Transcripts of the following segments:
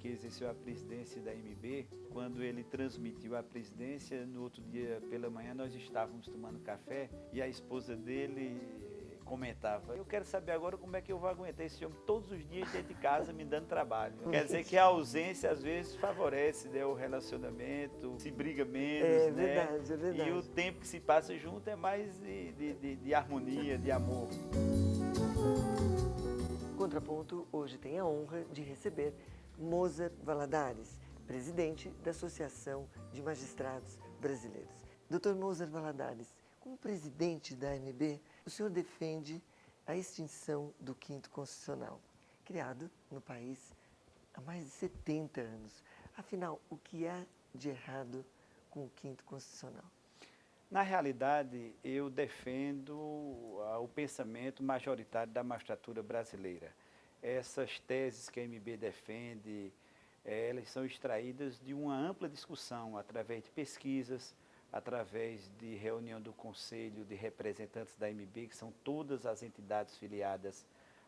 que exerceu a presidência da AMB, quando ele transmitiu a presidência, no outro dia pela manhã nós estávamos tomando café e a esposa dele comentava: eu quero saber agora como é que eu vou aguentar esse homem todos os dias dentro de casa me dando trabalho. Quer dizer que a ausência às vezes favorece, né, o relacionamento, se briga menos, É né? verdade, é verdade. E o tempo que se passa junto é mais de harmonia, de amor. Contraponto hoje tem a honra de receber Mozart Valadares, presidente da Associação de Magistrados Brasileiros. Dr. Mozart Valadares, como presidente da AMB, o senhor defende a extinção do Quinto Constitucional, criado no país há mais de 70 anos. Afinal, o que há de errado com o Quinto Constitucional? Na realidade, eu defendo o pensamento majoritário da magistratura brasileira. Essas teses que a AMB defende, elas são extraídas de uma ampla discussão através de pesquisas, através de reunião do Conselho de Representantes da AMB, que são todas as entidades filiadas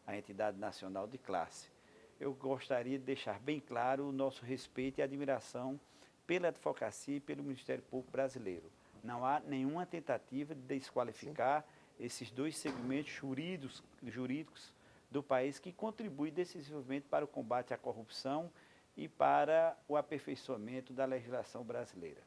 à Entidade Nacional de Classe. Eu gostaria de deixar bem claro o nosso respeito e admiração pela advocacia e pelo Ministério Público brasileiro. Não há nenhuma tentativa de desqualificar esses dois segmentos jurídicos do país que contribuem decisivamente para o combate à corrupção e para o aperfeiçoamento da legislação brasileira.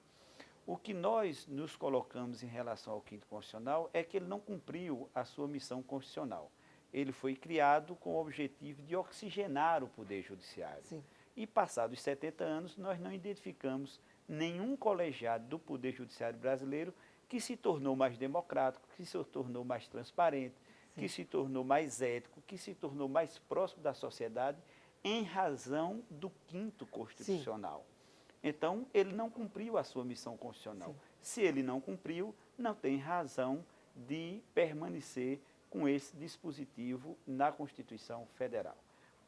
O que nós nos colocamos em relação ao Quinto Constitucional é que ele não cumpriu a sua missão constitucional. Ele foi criado com o objetivo de oxigenar o Poder Judiciário. Sim. E passados 70 anos, nós não identificamos nenhum colegiado do Poder Judiciário brasileiro que se tornou mais democrático, que se tornou mais transparente, Sim. que se tornou mais ético, que se tornou mais próximo da sociedade em razão do Quinto Constitucional. Sim. Então, ele não cumpriu a sua missão constitucional. Sim. Se ele não cumpriu, não tem razão de permanecer com esse dispositivo na Constituição Federal.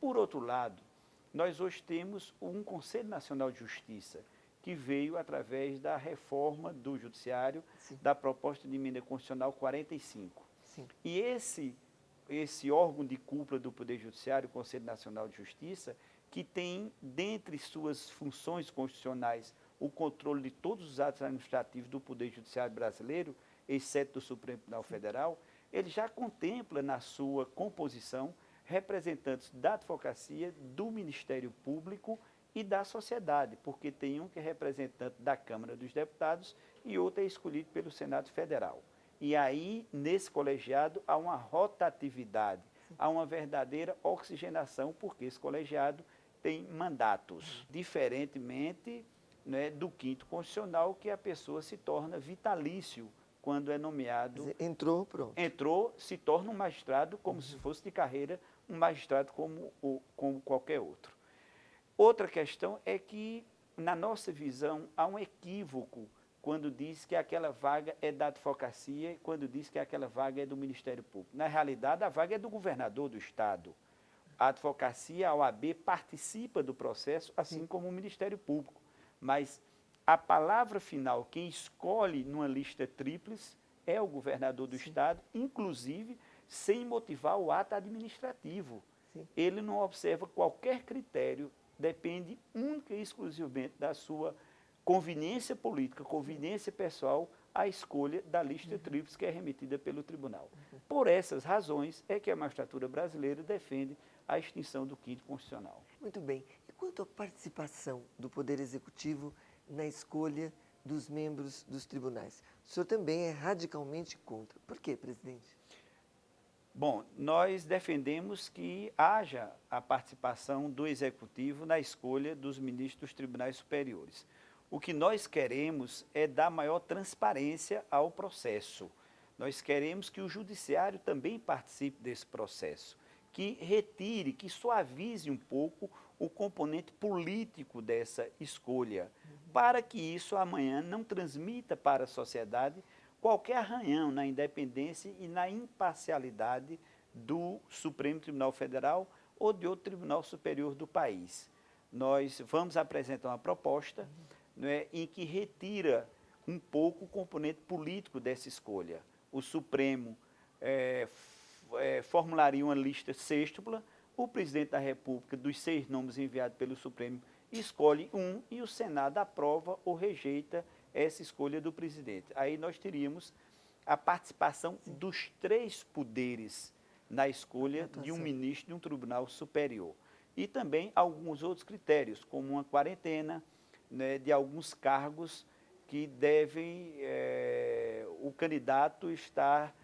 Por outro lado, nós hoje temos um Conselho Nacional de Justiça, que veio através da reforma do Judiciário, sim, da proposta de emenda constitucional 45. Sim. E esse órgão de cúpula do Poder Judiciário, o Conselho Nacional de Justiça, que tem, dentre suas funções constitucionais, o controle de todos os atos administrativos do Poder Judiciário brasileiro, exceto do Supremo Tribunal Federal, ele já contempla na sua composição representantes da advocacia, do Ministério Público e da sociedade, porque tem um que é representante da Câmara dos Deputados e outro é escolhido pelo Senado Federal. E aí, nesse colegiado, há uma rotatividade, há uma verdadeira oxigenação, porque esse colegiado tem mandatos, diferentemente, né, do Quinto Constitucional, que a pessoa se torna vitalício quando é nomeado. Entrou, pronto. Entrou, se torna um magistrado como se fosse de carreira, um magistrado como qualquer outro. Outra questão é que, na nossa visão, há um equívoco quando diz que aquela vaga é da advocacia e quando diz que aquela vaga é do Ministério Público. Na realidade, a vaga é do governador do Estado. A advocacia, a OAB, participa do processo, assim como o Ministério Público. Mas a palavra final, quem escolhe numa lista tríplice, é o governador do Estado, inclusive sem motivar o ato administrativo. Sim. Ele não observa qualquer critério, depende única e exclusivamente da sua conveniência política, conveniência pessoal, a escolha da lista tríplice que é remetida pelo tribunal. Por essas razões é que a magistratura brasileira defende a extinção do Quinto Constitucional. Muito bem. E quanto à participação do Poder Executivo na escolha dos membros dos tribunais? O senhor também é radicalmente contra. Por quê, presidente? Bom, nós defendemos que haja a participação do Executivo na escolha dos ministros dos tribunais superiores. O que nós queremos é dar maior transparência ao processo. Nós queremos que o Judiciário também participe desse processo, que retire, que suavize um pouco o componente político dessa escolha, para que isso amanhã não transmita para a sociedade qualquer arranhão na independência e na imparcialidade do Supremo Tribunal Federal ou de outro tribunal superior do país. Nós vamos apresentar uma proposta, né, em que retira um pouco o componente político dessa escolha. O Supremo formularia uma lista sêxtupla, o presidente da República, dos 6 nomes enviados pelo Supremo, escolhe um e o Senado aprova ou rejeita essa escolha do presidente. Aí nós teríamos a participação dos 3 poderes na escolha de um ministro de um tribunal superior. E também alguns outros critérios, como uma quarentena, né, de alguns cargos que devem o candidato estar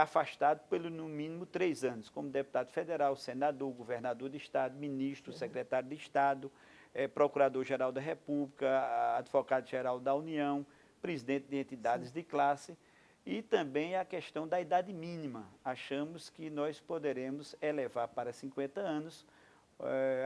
afastado pelo no mínimo 3 anos, como deputado federal, senador, governador de estado, ministro, secretário de estado, procurador-geral da República, advogado-geral da União, presidente de entidades de classe, e também a questão da idade mínima. Achamos que nós poderemos elevar para 50 anos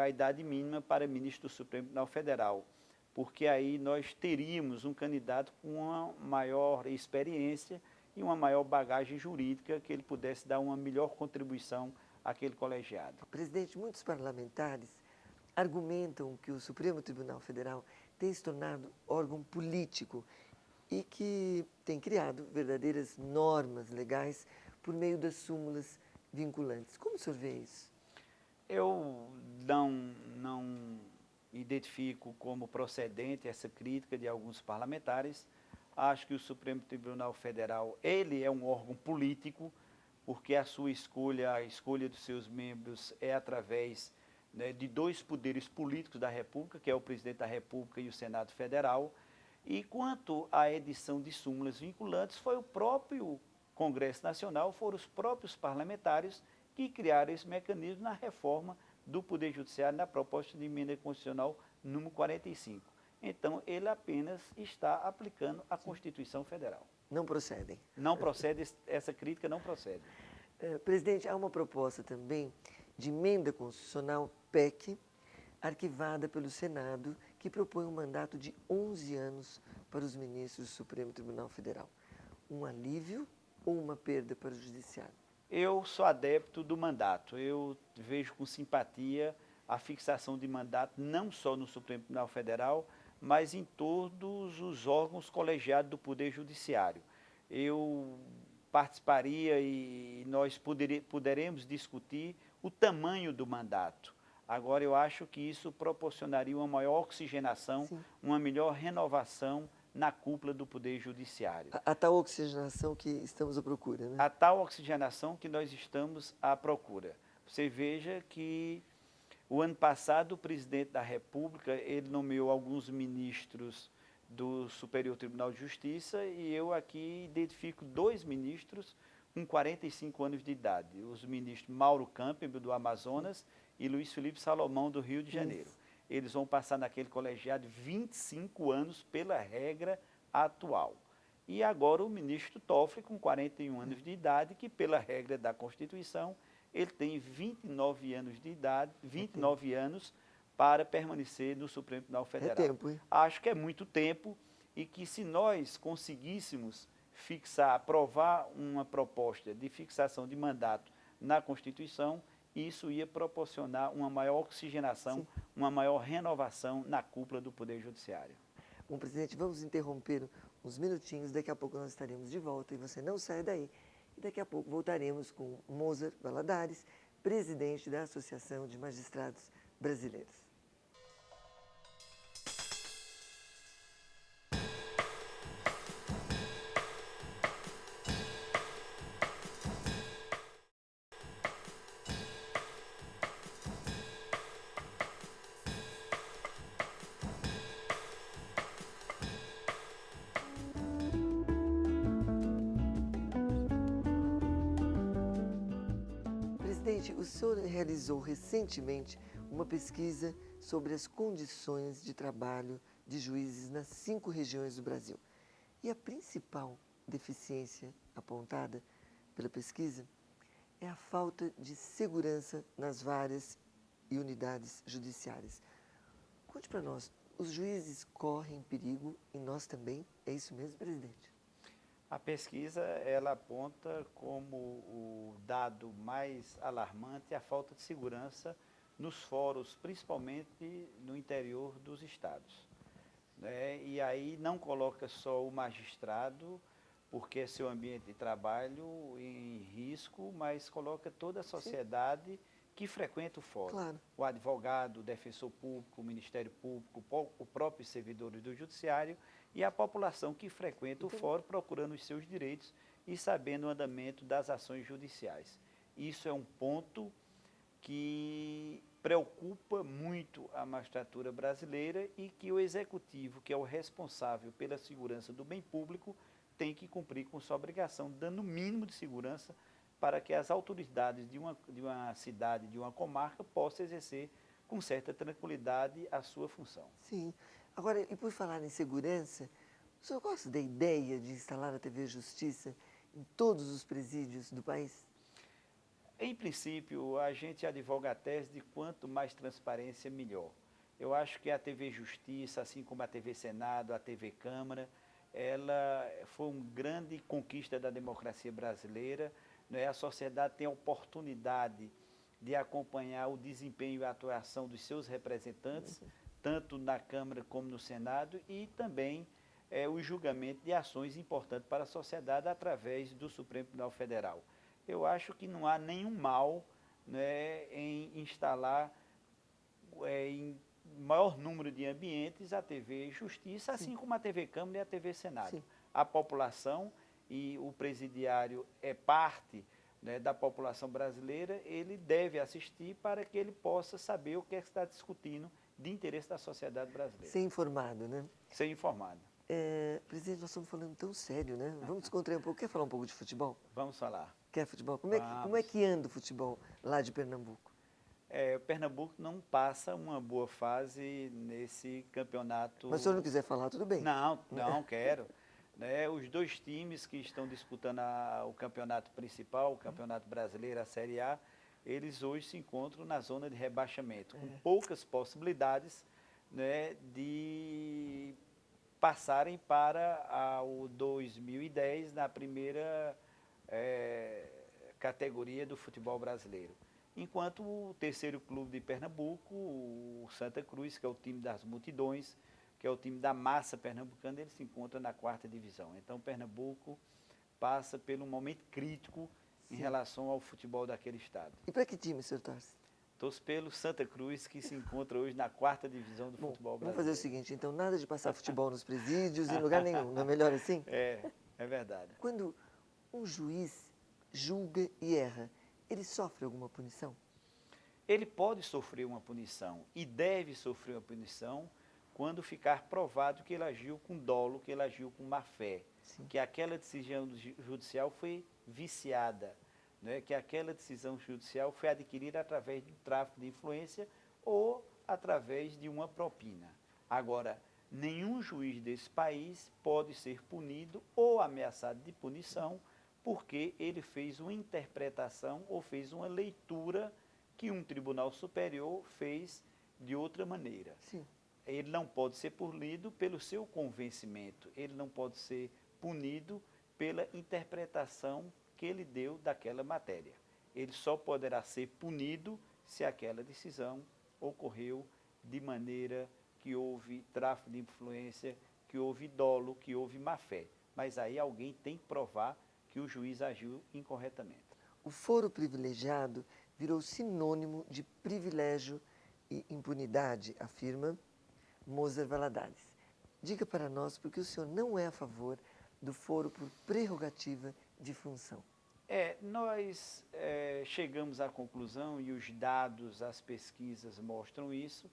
a idade mínima para ministro do Supremo Tribunal Federal, porque aí nós teríamos um candidato com uma maior experiência e uma maior bagagem jurídica, que ele pudesse dar uma melhor contribuição àquele colegiado. Presidente, muitos parlamentares argumentam que o Supremo Tribunal Federal tem se tornado órgão político e que tem criado verdadeiras normas legais por meio das súmulas vinculantes. Como o senhor vê isso? Eu não identifico como procedente essa crítica de alguns parlamentares. Acho que o Supremo Tribunal Federal, ele é um órgão político, porque a sua escolha, a escolha dos seus membros é através, né, de 2 poderes políticos da República, que é o presidente da República e o Senado Federal. E quanto à edição de súmulas vinculantes, foi o próprio Congresso Nacional, foram os próprios parlamentares que criaram esse mecanismo na reforma do Poder Judiciário, na proposta de emenda constitucional número 45. Então, ele apenas está aplicando a Constituição Federal. Não procedem. Não procede, essa crítica não procede. Presidente, há uma proposta também de emenda constitucional PEC, arquivada pelo Senado, que propõe um mandato de 11 anos para os ministros do Supremo Tribunal Federal. Um alívio ou uma perda para o Judiciário? Eu sou adepto do mandato. Eu vejo com simpatia a fixação de mandato não só no Supremo Tribunal Federal, mas em todos os órgãos colegiados do Poder Judiciário. Eu participaria e nós poderemos discutir o tamanho do mandato. Agora, eu acho que isso proporcionaria uma maior oxigenação, uma melhor renovação na cúpula do Poder Judiciário. A tal oxigenação que estamos à procura, né? A tal oxigenação que nós estamos à procura. Você veja que o ano passado o presidente da República, ele nomeou alguns ministros do Superior Tribunal de Justiça e eu aqui identifico 2 ministros com 45 anos de idade. Os ministros Mauro Campbell, do Amazonas, e Luiz Felipe Salomão, do Rio de Janeiro. Eles vão passar naquele colegiado 25 anos pela regra atual. E agora o ministro Toffoli, com 41 anos de idade, que pela regra da Constituição, ele tem 29 anos de idade, 29 anos para permanecer no Supremo Tribunal Federal. É tempo, hein? Acho que é muito tempo e que se nós conseguíssemos aprovar uma proposta de fixação de mandato na Constituição, isso ia proporcionar uma maior oxigenação, uma maior renovação na cúpula do Poder Judiciário. Bom, presidente, vamos interromper uns minutinhos, daqui a pouco nós estaremos de volta e você não sai daí. E daqui a pouco voltaremos com Moser Valadares, presidente da Associação de Magistrados Brasileiros. Presidente, o senhor realizou recentemente uma pesquisa sobre as condições de trabalho de juízes nas 5 regiões do Brasil. E a principal deficiência apontada pela pesquisa é a falta de segurança nas várias e unidades judiciárias. Conte para nós, os juízes correm perigo e nós também? É isso mesmo, presidente? A pesquisa, ela aponta como o dado mais alarmante a falta de segurança nos fóruns, principalmente no interior dos estados, né? E aí não coloca só o magistrado, porque é seu ambiente de trabalho em risco, mas coloca toda a sociedade que frequenta o fórum. Claro. O advogado, o defensor público, o Ministério Público, o próprio servidores do Judiciário e a população que frequenta o fórum procurando os seus direitos e sabendo o andamento das ações judiciais. Isso é um ponto que preocupa muito a magistratura brasileira e que o executivo, que é o responsável pela segurança do bem público, tem que cumprir com sua obrigação, dando o mínimo de segurança para que as autoridades de uma cidade, de uma comarca, possam exercer com certa tranquilidade a sua função. Sim. Agora, e por falar em segurança, o senhor gosta da ideia de instalar a TV Justiça em todos os presídios do país? Em princípio, a gente advoga a tese de quanto mais transparência, melhor. Eu acho que a TV Justiça, assim como a TV Senado, a TV Câmara, ela foi uma grande conquista da democracia brasileira. Né? A sociedade tem a oportunidade de acompanhar o desempenho e a atuação dos seus representantes, tanto na Câmara como no Senado, e também o julgamento de ações importantes para a sociedade através do Supremo Tribunal Federal. Eu acho que não há nenhum mal, né, em instalar em maior número de ambientes a TV Justiça, assim como a TV Câmara e a TV Senado. Sim. A população e o presidiário é parte, né, da população brasileira, ele deve assistir para que ele possa saber o que é que está discutindo de interesse da sociedade brasileira. Ser informado, né? Ser informado. Presidente, nós estamos falando tão sério, né? Vamos descontrair um pouco. Quer falar um pouco de futebol? Vamos falar. Quer futebol? Como é que anda o futebol lá de Pernambuco? O Pernambuco não passa uma boa fase nesse campeonato. Mas se o senhor não quiser falar, tudo bem. Não quero. Né, os dois times que estão disputando o campeonato principal, o Campeonato Brasileiro, a Série A, eles hoje se encontram na zona de rebaixamento, com poucas possibilidades, né, de passarem para o 2010 na primeira categoria do futebol brasileiro. Enquanto o terceiro clube de Pernambuco, o Santa Cruz, que é o time das multidões, que é o time da massa pernambucana, ele se encontra na 4ª divisão. Então, Pernambuco passa por um momento crítico em relação ao futebol daquele estado. E para que time o senhor torce? Torço pelo Santa Cruz, que se encontra hoje na 4ª divisão do futebol brasileiro. Vamos fazer o seguinte, então, nada de passar futebol nos presídios, em lugar nenhum, não é melhor assim? É verdade. Quando um juiz julga e erra, ele sofre alguma punição? Ele pode sofrer uma punição e deve sofrer uma punição quando ficar provado que ele agiu com dolo, que ele agiu com má fé, que aquela decisão judicial foi viciada, né? Que aquela decisão judicial foi adquirida através de tráfico de influência ou através de uma propina. Agora, nenhum juiz desse país pode ser punido ou ameaçado de punição porque ele fez uma interpretação ou fez uma leitura que um tribunal superior fez de outra maneira. Sim. Ele não pode ser punido pelo seu convencimento, ele não pode ser punido pela interpretação que ele deu daquela matéria. Ele só poderá ser punido se aquela decisão ocorreu de maneira que houve tráfico de influência, que houve dolo, que houve má-fé. Mas aí alguém tem que provar que o juiz agiu incorretamente. O foro privilegiado virou sinônimo de privilégio e impunidade, afirma Moser Valadares. Diga para nós porque o senhor não é a favor do foro por prerrogativa de função. Nós chegamos à conclusão, e os dados, as pesquisas mostram isso,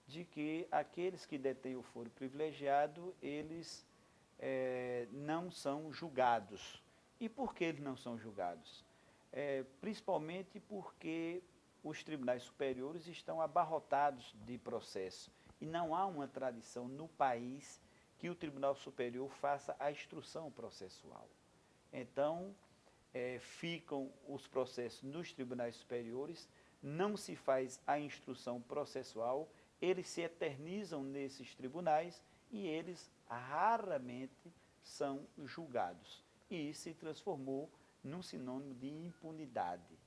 de que aqueles que detêm o foro privilegiado, eles não são julgados. E por que eles não são julgados? Principalmente porque os tribunais superiores estão abarrotados de processo e não há uma tradição no país que o Tribunal Superior faça a instrução processual. Então, ficam os processos nos tribunais superiores, não se faz a instrução processual, eles se eternizam nesses tribunais e eles raramente são julgados. E isso se transformou num sinônimo de impunidade.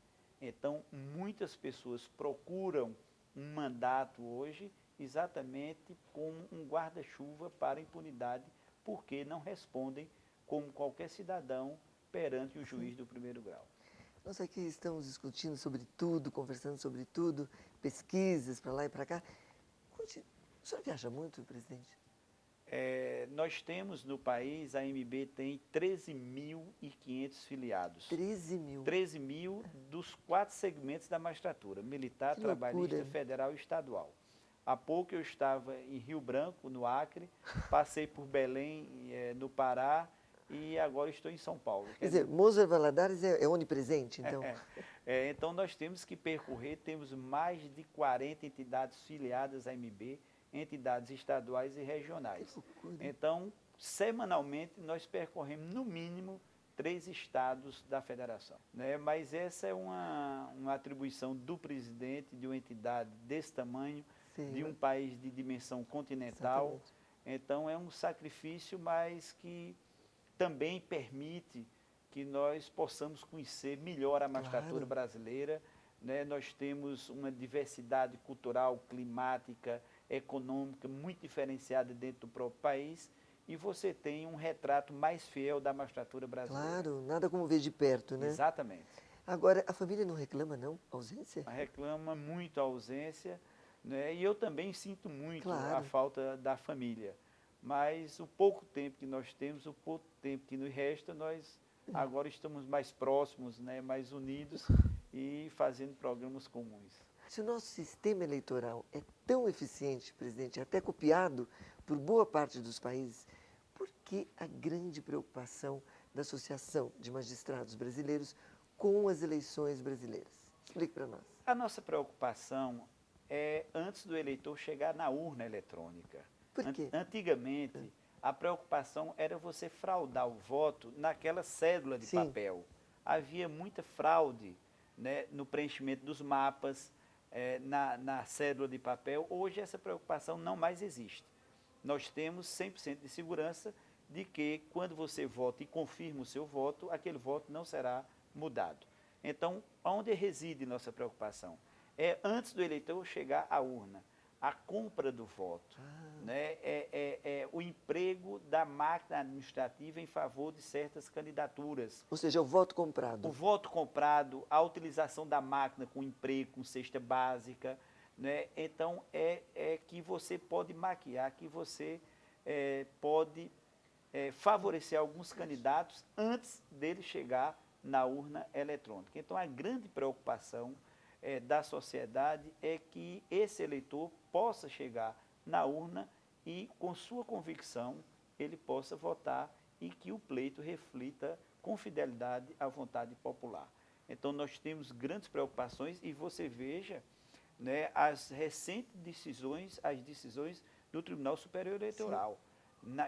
Então, muitas pessoas procuram um mandato hoje exatamente como um guarda-chuva para a impunidade, porque não respondem como qualquer cidadão perante o juiz do primeiro grau. Nós aqui estamos discutindo sobre tudo, conversando sobre tudo, pesquisas para lá e para cá. O senhor viaja muito, presidente? Nós temos no país, a MB tem 13.500 filiados. 13 mil. 13 mil dos 4 segmentos da magistratura, militar, Que trabalhista, loucura. federal e estadual. Há pouco eu estava em Rio Branco, no Acre, passei por Belém, no Pará, e agora estou em São Paulo. Quer dizer, Moser Valadares é onipresente, então? Então nós temos que percorrer, temos mais de 40 entidades filiadas à MB, entidades estaduais e regionais. Que loucura. Então, semanalmente, nós percorremos no mínimo 3 estados da federação, né? Mas essa é uma atribuição do presidente de uma entidade desse tamanho, Sim. de um país de dimensão continental. Exatamente. Então é um sacrifício, mas que também permite que nós possamos conhecer melhor a magistratura brasileira, né? Nós temos uma diversidade cultural, climática, econômica muito diferenciada dentro do próprio país, e você tem um retrato mais fiel da magistratura brasileira. Claro, nada como ver de perto, né? Exatamente. Agora, a família não reclama, não? Ausência? Reclama muito a ausência, né? E eu também sinto muito Claro. a falta da família. Mas o pouco tempo que nós temos, o pouco tempo que nos resta, nós agora estamos mais próximos, né? Mais unidos e fazendo programas comuns. Se o nosso sistema eleitoral é tão eficiente, presidente, até copiado por boa parte dos países, por que a grande preocupação da Associação de Magistrados Brasileiros com as eleições brasileiras? Explique para nós. A nossa preocupação é antes do eleitor chegar na urna eletrônica. Por quê? Antigamente, a preocupação era você fraudar o voto naquela cédula de papel. Havia muita fraude, né, no preenchimento dos mapas, na cédula de papel. Hoje essa preocupação não mais existe. Nós temos 100% de segurança de que quando você vota e confirma o seu voto, aquele voto não será mudado. Então, onde reside nossa preocupação? É antes do eleitor chegar à urna, a compra do voto, né? O emprego da máquina administrativa em favor de certas candidaturas. Ou seja, o voto comprado. O voto comprado, a utilização da máquina com emprego, com cesta básica, né? Então, é que você pode maquiar, que você pode favorecer alguns candidatos antes dele chegar na urna eletrônica. Então, a grande preocupação da sociedade é que esse eleitor possa chegar na urna e, com sua convicção, ele possa votar e que o pleito reflita com fidelidade à vontade popular. Então, nós temos grandes preocupações e você veja, né, as recentes decisões, as decisões do Tribunal Superior Eleitoral.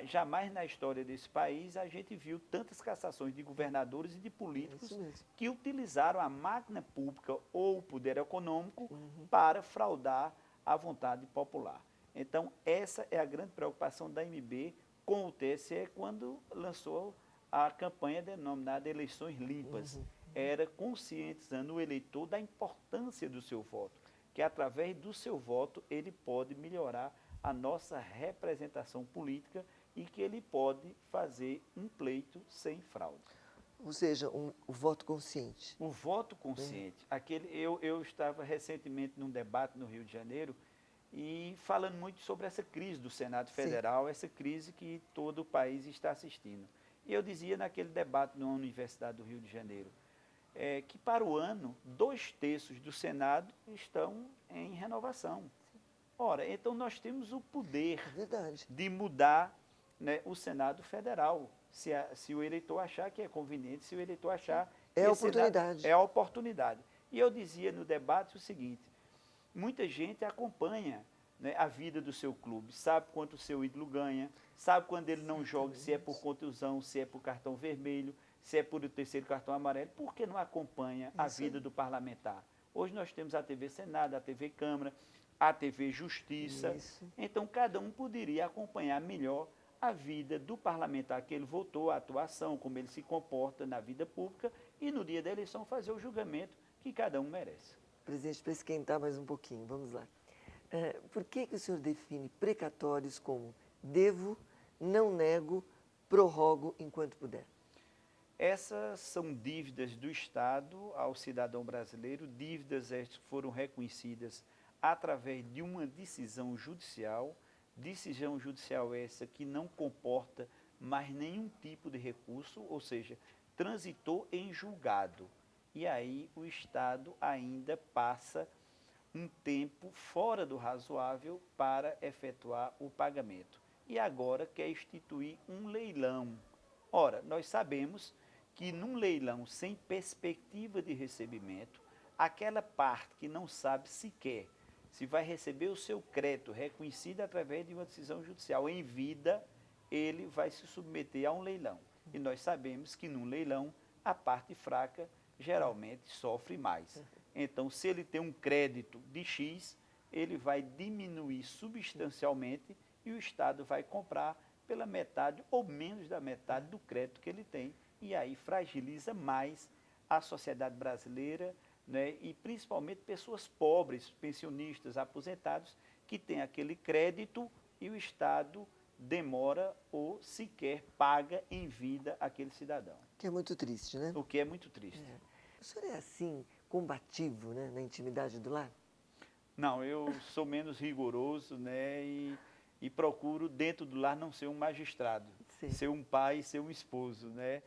Jamais na história desse país a gente viu tantas cassações de governadores e de políticos que utilizaram a máquina pública ou o poder econômico para fraudar a vontade popular. Então, essa é a grande preocupação da MB com o TSE quando lançou a campanha denominada Eleições Limpas. Era conscientizando o eleitor da importância do seu voto, que através do seu voto ele pode melhorar a nossa representação política e que ele pode fazer um pleito sem fraude. Ou seja, o voto consciente. O voto consciente. Eu estava recentemente num debate no Rio de Janeiro e falando muito sobre essa crise do Senado Federal, essa crise que todo o país está assistindo. E eu dizia naquele debate na Universidade do Rio de Janeiro, que para o ano, 2/3 do Senado estão em renovação. Ora, então nós temos o poder de mudar, né, o Senado Federal, se o eleitor achar que é conveniente, se o eleitor achar que é a oportunidade. É a oportunidade. E eu dizia no debate o seguinte, muita gente acompanha, né, a vida do seu clube, sabe quanto o seu ídolo ganha, sabe quando ele não joga, se é por contusão, se é por cartão vermelho, se é por o terceiro cartão amarelo, por que não acompanha a vida do parlamentar? Hoje nós temos a TV Senado, a TV Câmara, a TV Justiça. Então, cada um poderia acompanhar melhor a vida do parlamentar que ele votou, a atuação, como ele se comporta na vida pública e, no dia da eleição, fazer o julgamento que cada um merece. Presidente, para esquentar mais um pouquinho, vamos lá. Por que o senhor define precatórios como devo, não nego, prorrogo enquanto puder? Essas são dívidas do Estado ao cidadão brasileiro, dívidas estas que foram reconhecidas através de uma decisão judicial essa que não comporta mais nenhum tipo de recurso, ou seja, transitou em julgado. E aí o Estado ainda passa um tempo fora do razoável para efetuar o pagamento. E agora quer instituir um leilão. Ora, nós sabemos que num leilão sem perspectiva de recebimento, aquela parte que não sabe sequer se vai receber o seu crédito reconhecido através de uma decisão judicial em vida, ele vai se submeter a um leilão. E nós sabemos que num leilão, a parte fraca geralmente sofre mais. Então, se ele tem um crédito de X, ele vai diminuir substancialmente e o Estado vai comprar pela metade ou menos da metade do crédito que ele tem. E aí fragiliza mais a sociedade brasileira, né, e principalmente pessoas pobres, pensionistas, aposentados, que têm aquele crédito e o Estado demora ou sequer paga em vida aquele cidadão. Que é muito triste, né? O que é muito triste. O senhor é assim, combativo, né, na intimidade do lar? Não, eu sou menos rigoroso, né, e procuro dentro do lar não ser um magistrado, Sim. ser um pai, ser um esposo, né?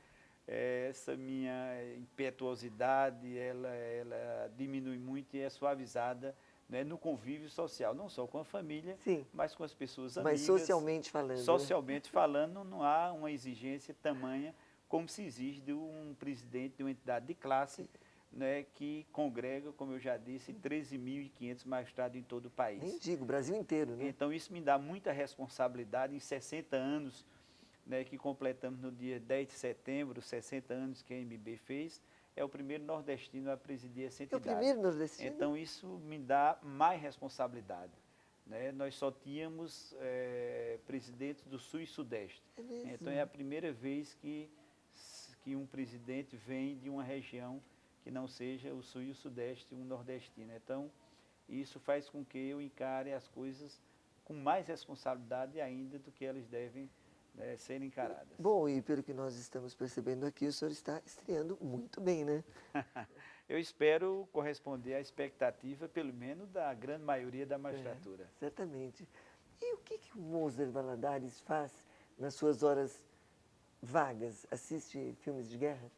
Essa minha impetuosidade, ela diminui muito e é suavizada, né, no convívio social, não só com a família, Sim. mas com as pessoas Mas amigas. socialmente falando. Socialmente falando, não há uma exigência tamanha como se exige de um presidente de uma entidade de classe, né, que congrega, como eu já disse, 13.500 magistrados em todo o país. Nem digo, o Brasil inteiro, né? Então isso me dá muita responsabilidade em 60 anos, né, que completamos no dia 10 de setembro, 60 anos que a MB fez, é o primeiro nordestino a presidir essa entidade. É o primeiro nordestino? Então isso me dá mais responsabilidade, né? Nós só tínhamos presidentes do Sul e Sudeste. É mesmo? Então é a primeira vez que um presidente vem de uma região que não seja o Sul e o Sudeste, um nordestino. Então isso faz com que eu encare as coisas com mais responsabilidade ainda do que elas devem serem encaradas. Bom, e pelo que nós estamos percebendo aqui, o senhor está estreando muito bem, né? Eu espero corresponder à expectativa, pelo menos, da grande maioria da magistratura. Certamente. E o que o Moser Valadares faz nas suas horas vagas? Assiste filmes de guerra?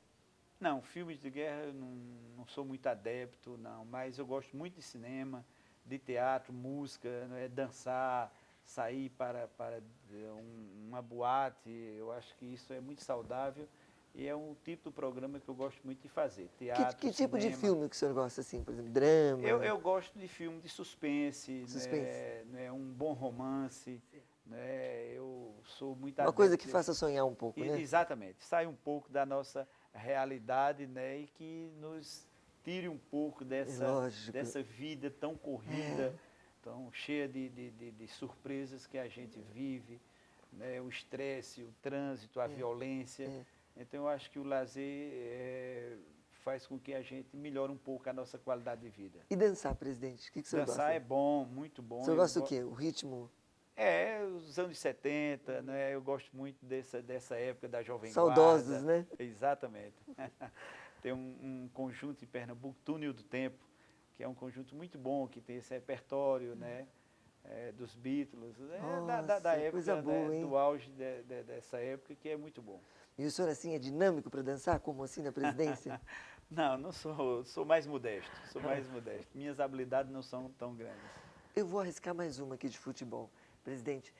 Não, filmes de guerra eu não sou muito adepto, não, mas eu gosto muito de cinema, de teatro, música, dançar, sair para uma boate. Eu acho que isso é muito saudável e é um tipo de programa que eu gosto muito de fazer. Teatro, que tipo de cinema. filme que o senhor gosta, assim, por exemplo, drama? Eu gosto de filme de suspense, Suspense. né, um bom romance, né, eu sou muito Uma coisa que faça sonhar um pouco, né? Exatamente, sai um pouco da nossa realidade, né, e que nos tire um pouco dessa vida tão corrida, tão cheia de surpresas que a gente vive, né, o estresse, o trânsito, a violência. Então eu acho que o lazer faz com que a gente melhore um pouco a nossa qualidade de vida. E dançar, presidente? O que o senhor gosta? Dançar é bom, muito bom. O senhor gosta do quê? O ritmo? Os anos 70, né? Eu gosto muito dessa época da Jovem Saudosos, Guarda. né? Exatamente. Tem um conjunto em Pernambuco, Túnel do Tempo, que é um conjunto muito bom, que tem esse repertório, né? Dos Beatles, da época, coisa boa, hein? do auge dessa época, que é muito bom. E o senhor, assim, é dinâmico para dançar, como assim na presidência? Não sou mais modesto, Minhas habilidades não são tão grandes. Eu vou arriscar mais uma aqui de futebol. Presidente,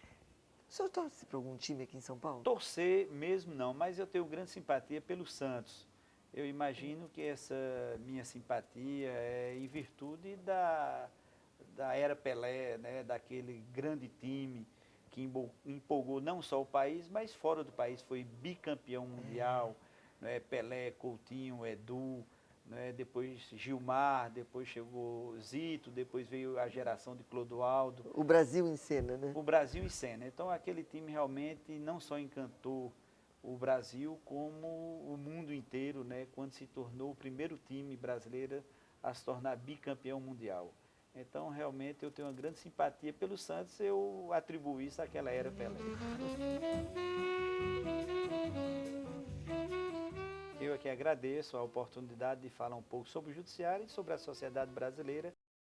o senhor torce para algum time aqui em São Paulo? Torcer mesmo não, mas eu tenho grande simpatia pelo Santos. Eu imagino que essa minha simpatia é em virtude da era Pelé, né, daquele grande time que empolgou não só o país, mas fora do país, foi bicampeão mundial, né, Pelé, Coutinho, Edu, né, depois Gilmar, depois chegou Zito, depois veio a geração de Clodoaldo. O Brasil em cena, né? O Brasil em cena. Então aquele time realmente não só encantou o Brasil, como o mundo inteiro, né, quando se tornou o primeiro time brasileiro a se tornar bicampeão mundial. Então, realmente, eu tenho uma grande simpatia pelo Santos, eu atribuo isso àquela era Pelé. que agradeço a oportunidade de falar um pouco sobre o Judiciário e sobre a sociedade brasileira.